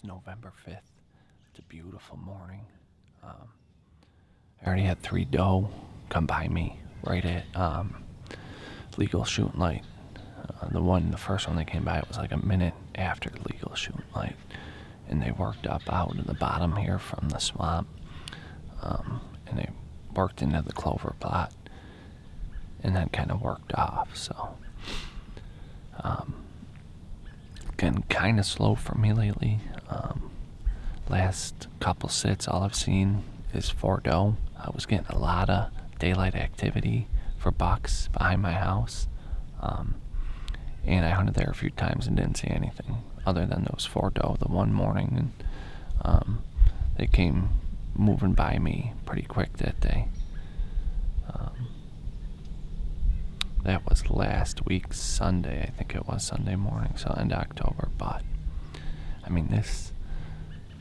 It's November 5th. It's a beautiful morning. I already had 3 doe come by me right at legal shooting light. The first one that came by, it was like a minute after legal shooting light. And they worked up out of the bottom here from the swamp. And they worked into the clover plot. And then kind of worked off, so. Getting kind of slow for me lately. Last couple sits, all I've seen is 4 doe. I was getting a lot of daylight activity for bucks behind my house. And I hunted there a few times and didn't see anything other than those 4 doe the one morning. And they came moving by me pretty quick that day. That was last week, Sunday. I think it was Sunday morning, so end of October. But, I mean,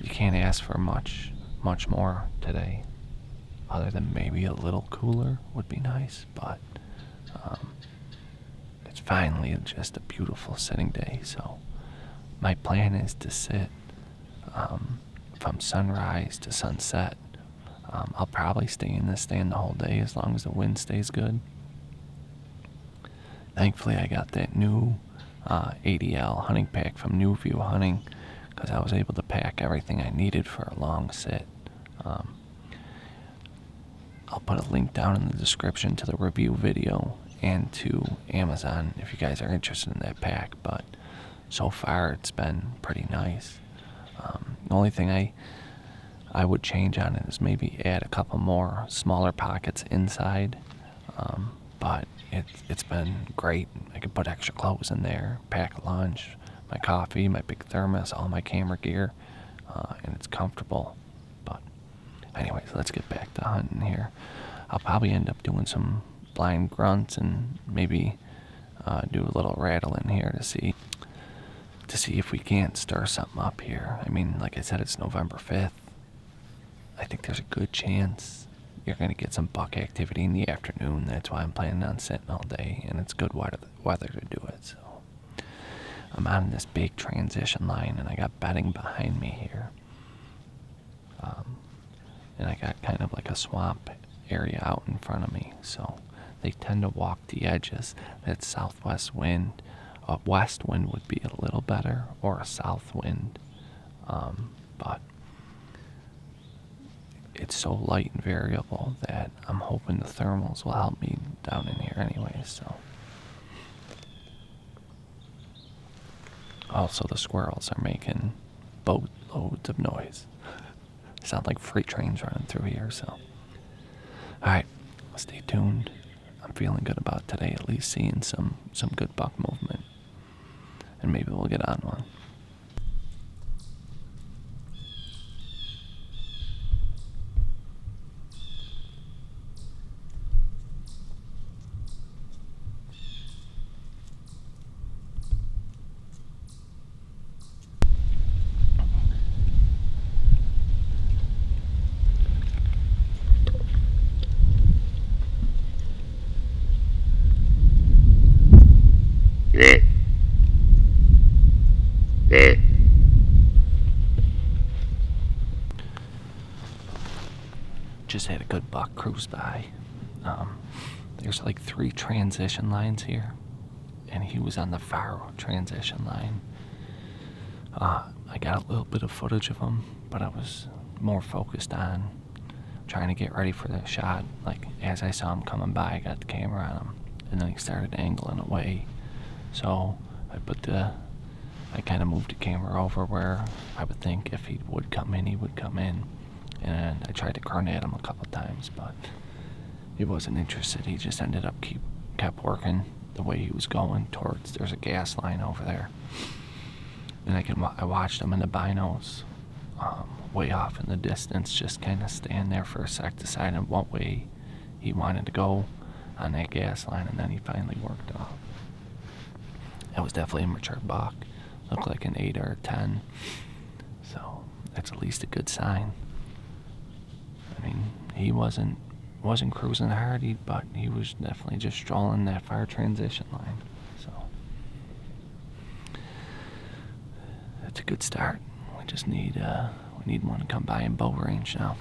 you can't ask for much more today. Other than maybe a little cooler would be nice. But, it's finally just a beautiful sitting day. So, my plan is to sit from sunrise to sunset. I'll probably stay in this stand the whole day as long as the wind stays good. Thankfully, I got that new ADL hunting pack from New View Hunting because I was able to pack everything I needed for a long sit. I'll put a link down in the description to the review video and to Amazon if you guys are interested in that pack. But so far, it's been pretty nice. The only thing I would change on it is maybe add a couple more smaller pockets inside. But it's been great. I can put extra clothes in there, pack a lunch, my coffee, my big thermos, all my camera gear, and it's comfortable. But anyways, let's get back to hunting here. I'll probably end up doing some blind grunts and maybe do a little rattling here to see if we can't stir something up here. I mean, like I said, it's November 5th. I think there's a good chance you're going to get some buck activity in the afternoon. That's why I'm planning on sitting all day, and it's good weather to do it. So I'm on this big transition line, and I got bedding behind me here. And I got kind of like a swamp area out in front of me, so they tend to walk the edges. That southwest wind, a west wind would be a little better, or a south wind, but it's so light and variable that I'm hoping the thermals will help me down in here anyway. So also the squirrels are making boatloads of noise. Sound like freight trains running through here. So alright, stay tuned. I'm feeling good about today, at least seeing some good buck movement, and maybe we'll get on one. Just had a good buck cruise by. There's like 3 transition lines here, and he was on the far transition line. I got a little bit of footage of him, but I was more focused on trying to get ready for the shot. Like, as I saw him coming by, I got the camera on him, and then he started angling away. So I kind of moved the camera over where I would think if he would come in, he would come in. And I tried to grunt at him a couple times, but he wasn't interested. He just ended up kept working the way he was going towards. There's a gas line over there, and I watched him in the binos, way off in the distance, just kind of stand there for a sec, deciding what way he wanted to go on that gas line, and then he finally worked off. That was definitely a mature buck. Looked like an 8 or a 10, so that's at least a good sign. I mean, he wasn't cruising hard, but he was definitely just strolling that far transition line. So that's a good start. we just need one to come by in bow range now.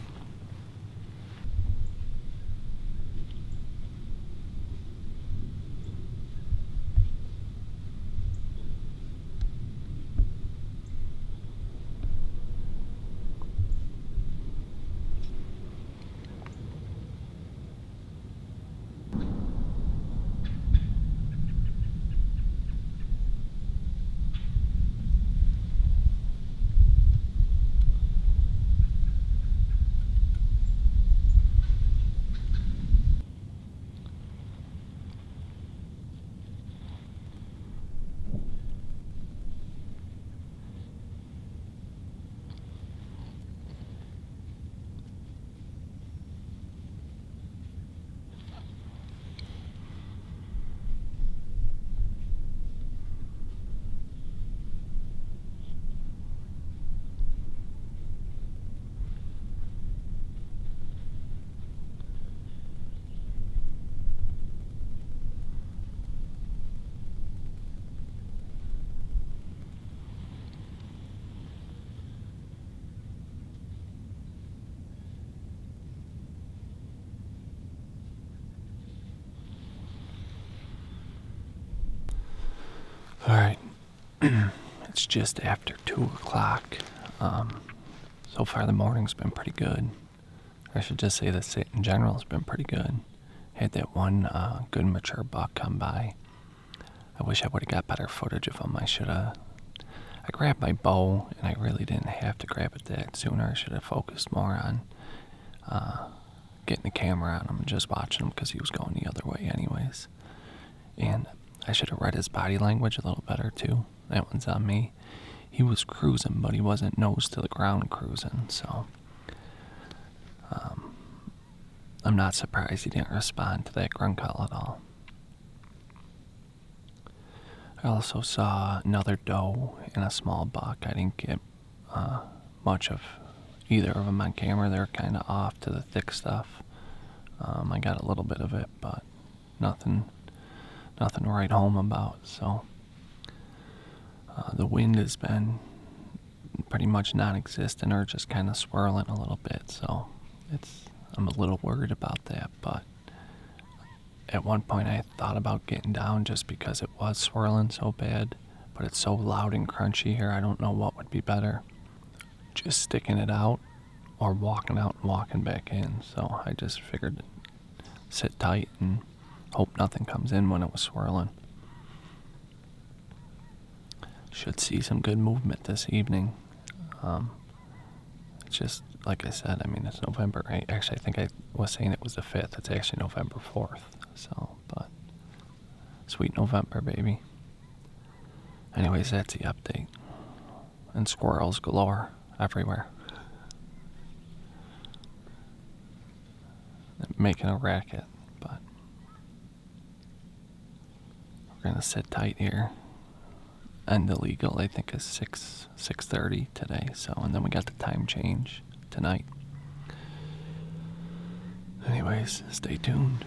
Alright, it's just after 2 o'clock. So far the morning's been pretty good. I should just say the sit in general has been pretty good. Had that one good mature buck come by. I wish I would have got better footage of him. I grabbed my bow, and I really didn't have to grab it that sooner. I should have focused more on getting the camera on him and just watching him because he was going the other way anyways. And I should have read his body language a little better too. That one's on me. He was cruising, but he wasn't nose to the ground cruising, so I'm not surprised he didn't respond to that grunt call at all. I also saw another doe and a small buck. I didn't get much of either of them on camera. They were kind of off to the thick stuff. I got a little bit of it, but nothing to write home about. So the wind has been pretty much non-existent or just kind of swirling a little bit. So I'm a little worried about that. But at one point I thought about getting down just because it was swirling so bad. But it's so loud and crunchy here. I don't know what would be better. Just sticking it out or walking out and walking back in. So I just figured sit tight and hope nothing comes in when it was swirling. Should see some good movement this evening. It's just, like I said, I mean, it's November, right? Actually, I think I was saying it was the 5th. It's actually November 4th. So, but sweet November, baby. Anyways, that's the update. And squirrels galore everywhere. They're making a racket, but we're gonna sit tight here. And the legal, I think, is 6:30 today. So, and then we got the time change tonight. Anyways, stay tuned.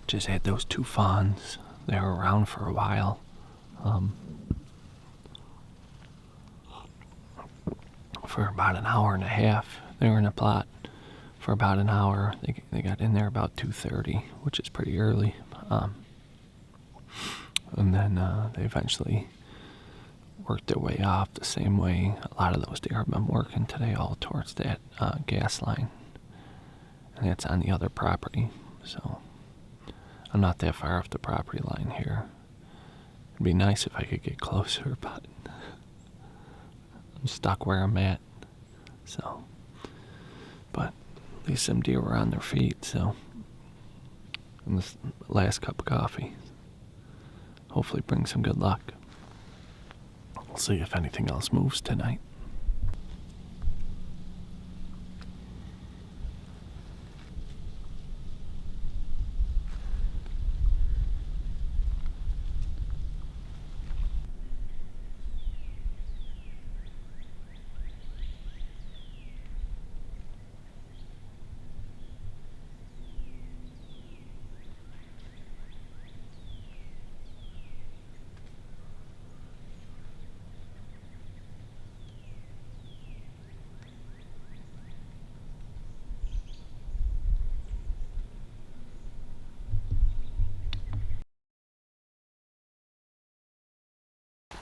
Just had those two fawns. They were around for a while. For about an hour and a half. They were in a plot for about an hour. They got in there about 2:30, which is pretty early. And then they eventually worked their way off the same way a lot of those deer have been working today, all towards that gas line. And that's on the other property. So I'm not that far off the property line here. It'd be nice if I could get closer, but I'm stuck where I'm at. So, but at least some deer were on their feet, so. And this last cup of coffee hopefully brings some good luck. We'll see if anything else moves tonight.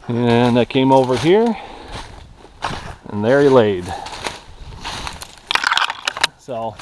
And I came over here, and there he laid. So